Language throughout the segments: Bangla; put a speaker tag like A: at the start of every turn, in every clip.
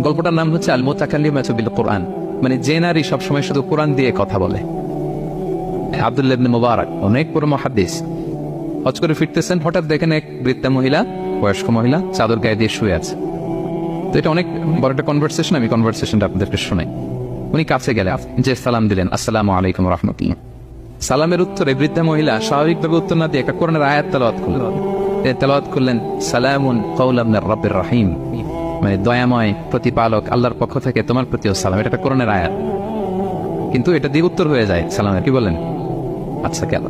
A: গল্পটার নাম হচ্ছে আল মুতাকাল্লিমাতু বিল কোরআন, মানে যে নারী সবসময় শুধু কোরআন দিয়ে কথা বলে। আব্দুল্লাহ ইবনে মুবারক অনেক বড় মুহাদ্দিস, হজ করে ফিরতেছেন, হঠাৎ দেখেন এক বৃদ্ধা মহিলা, বয়স্ক মহিলা চাদর গায়ে দিয়ে শুয়ে আছে। তো এটা অনেক বড় একটা কনভারসেশন, আমি কনভারসেশনটা আপনাদেরকে শোনাই। উনি কাছে গেলে যে সালাম দিলেন, আসসালামু আলাইকুম ওয়া রাহমাতুল্লাহ। সালামের উত্তরে বৃদ্ধা মহিলা স্বাভাবিকভাবে উত্তর না দিয়ে একটা কোরআনের আয়াত তেলাওয়াত করলেন, সালামুন কাওলাম মির রাব্বির রহিম, মানে দয়াময় প্রতিপালক আল্লাহর পক্ষ থেকে তোমার প্রতিও সালাম। এটা একটা কোরআনের আয়াত, কিন্তু এটা দিয়ে উত্তর হয়ে যায় সালামের। কি বলেন? আচ্ছা গেল।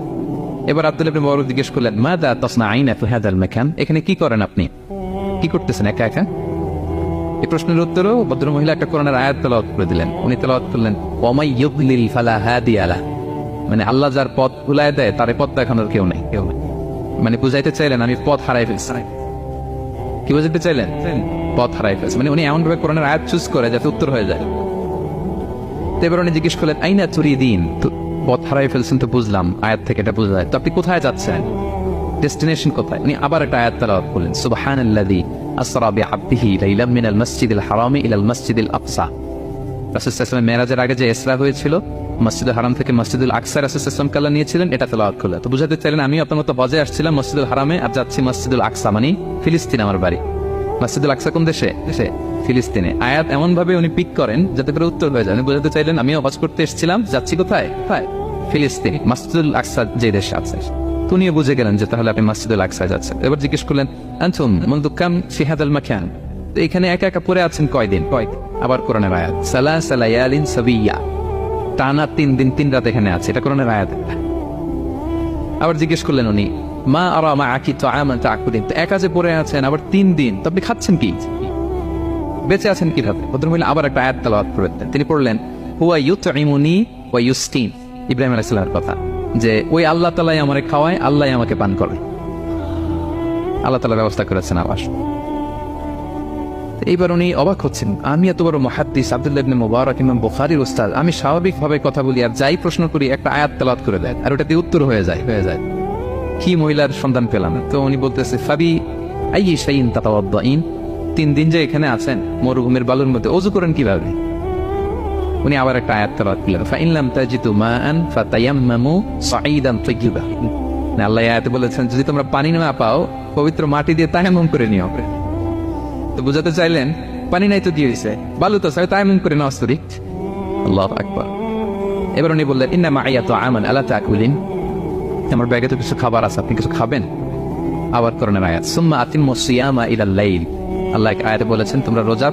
A: এবার আব্দুল্লাহ ইবনে মুবারক জিজ্ঞেস করলেন, মাযা তাসনাউনা ফি হাযাল মাকান, এখানে কি করেন আপনি, কি করতেছেন একা একা? এই প্রশ্নের উত্তরেও ভদ্রমহিলা একটা কোরআনের আয়াত তেলাওয়াত করে দিলেন। উনি তেলাওয়াত করলেন, ওয়ামাই ইউদ্লিল ফালা হাদিয়া লাহ, মানে আল্লাহ যার পথ ভুলায় দেয় তার পথ দেখানোর কেউ নেই। মানে বুঝাইতে চাইলেন আমি পথ হারাই ফেলছি। কি বুঝাইতে চাইলেন? পথ হারাই ফেলছি, মানে উনি এমন ভাবে কোরআনের আয়াত চুজ করে যাতে উত্তর হয়ে যায়। তো এবার উনি জিজ্ঞেস করলেন, আইনা তুরিদিন, পথ হারাই ফেলছেন তো বুঝলাম, আয়াত থেকে এটা বোঝা যায়, তো আপনি কোথায় যাচ্ছেন, ডেস্টিনেশন কোথায়? উনি আবার একটা আয়াত তেলাওয়াত করলেন, সুবহানাল্লাযী আসরা বিআবদিহি লাইলাম মিনাল মাসজিদিল হারামি ইলাল মাসজিদিল আকসা। রাসূল সাল্লাল্লাহু আলাইহি ওয়াসাল্লাম মেরাজের আগে যে ইসরা হয়েছিল, মসজিদুল হারাম থেকে মসজিদুল আকসা রাসূল সাল্লাল্লাহু আলাইহি ওয়াসাল্লাম কাল্লা নিয়েছিলেন, এটা তেলাওয়াত করলেন। তো বুঝাতে চাইলেন আমি আপনার মতো হজে আসছিলাম মসজিদুল হারামে, আর যাচ্ছি মসজিদুল আকসা, মানে ফিলিস্তিন আমার বাড়ি। মসজিদুল আকসা কোন দেশে? ফিলিস্তিনে। আয়াত এমন ভাবে উনি পিক করেন যাতে করে উত্তর হয়ে যায়। উনি বুঝাতে চাইলেন আমিও হজ করতে এসেছিলাম, যাচ্ছি কোথায়? ফিলিস্তিন, মসজিদুল আকসা যে দেশে আছে। উনিও বুঝে গেলেন যে তাহলে আপনি মসজিদুল আকসায় যাচ্ছেন। এবার জিজ্ঞেস করলেন, আনতুম মুনযু কাম ফি হাযাল মাকান, তো এখানে একা একা পড়ে আছেন কয়দিন? আবার কোরআনের আয়াত, সালাসা লায়ালিন সাবিয়া, টানা 3 দিন 3 রাত এখানে আছে, এটা কোরআনের আয়াত। আবার জিজ্ঞেস করলেন উনি, মা আরা মাআকি তাআমান তাকুদিন, তো একা যে পড়ে আছেন আবার 3 দিন, তো আপনি খাচ্ছেন কি, বেঁচে আছেন কিভাবে? ভদ্রমহিলা আবার একটা আয়াত তেলাওয়াত করলেন। তিনি পড়লেন, হুয়া ইউতঈমুনি ওয়া ইউসকিন, ইব্রাহিম আলাইহিস সালামের কথা, যে ওই আল্লাহ তাআলাই আমারে খাওয়ায়, আল্লাহই আমাকে পান করে, আল্লাহ তাআলা ব্যবস্থা করেছেন আবাস। এইবার উনি অবাক হচ্ছেন, আমি এত বড় মুহাদ্দিস আব্দুল্লাহ ইবনে মুবারক, ইমাম বুখারীর উস্তাদ, আমি স্বাভাবিকভাবে কথা বলি আর যাই প্রশ্ন করি একটা আয়াত তেলাওয়াত করে দেয় আর ওটাতে উত্তর হয়ে যায়। কি মহিলার সন্ধান পেলাম? তো উনি বলতেছে, ফাবি আইয়ি শাইইন তাতাওয়াদ্দাইন, 3 দিন যে এখানে আছেন মরুভূমির বালুর মধ্যে, ওযু করেন কিভাবে? উনি আবার একটা আয়াত তেলাওয়াত করলেন, ফাইন লাম তাজিদু মাআন ফাতায়াম্মামু সাঈদান তাইয়্যিবা, আল্লাহ আয়াতে বলেছেন যদি তোমরা পানি না পাও পবিত্র মাটি দিয়ে তায়াম্মুম করে নিও। তো বুঝাতে চাইলেন পানি নাই তো কি হয়েছে, বালু তো চাই, তায়াম্মুম করে নাও। আল্লাহু আকবার। এবার উনি বললেন, ইন্না মাইয়া তাআমান আলা তাকুলিন, আমার ব্যাগে তো কিছু খাবার আছে, আপনি কিছু খাবেন? আবার কোরআনের আয়াত, সুম্মা আতিম্মুস সিয়ামা ইলাল লাইল, আল্লাহ আয়াতে বলেছেন তোমরা রোজা